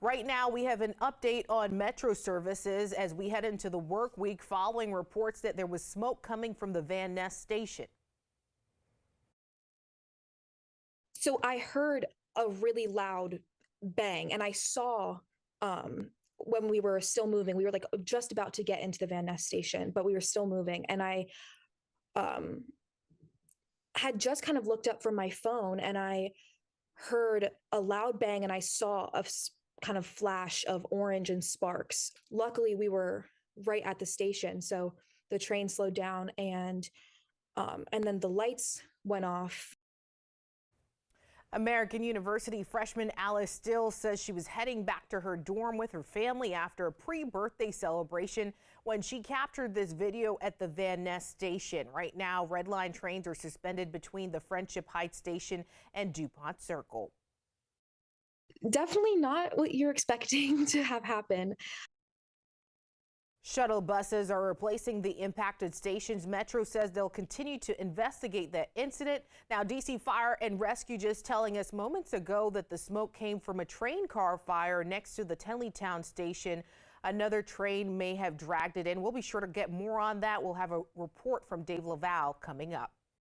Right now, we have an update on Metro services as we head into the work week following reports that there was smoke coming from the Van Ness Station. So I heard a really loud bang, and I saw when we were still moving, we were like just about to get into the Van Ness Station, but we were still moving, and I um, had just kind of looked up from my phone, and I heard a loud bang, and I saw a kind of flash of orange and sparks. Luckily, we were right at the station, so the train slowed down, and then the lights went off. American University freshman Alice Still says she was heading back to her dorm with her family after a pre-birthday celebration when she captured this video at the Van Ness Station. Right now, Red Line trains are suspended between the Friendship Heights Station and DuPont Circle. Definitely not what you're expecting to have happen. Shuttle buses are replacing the impacted stations. Metro says they'll continue to investigate the incident. Now, DC Fire and Rescue just telling us moments ago that the smoke came from a train car fire next to the Tenleytown station. Another train may have dragged it in. We'll be sure to get more on that. We'll have a report from Dave Laval coming up.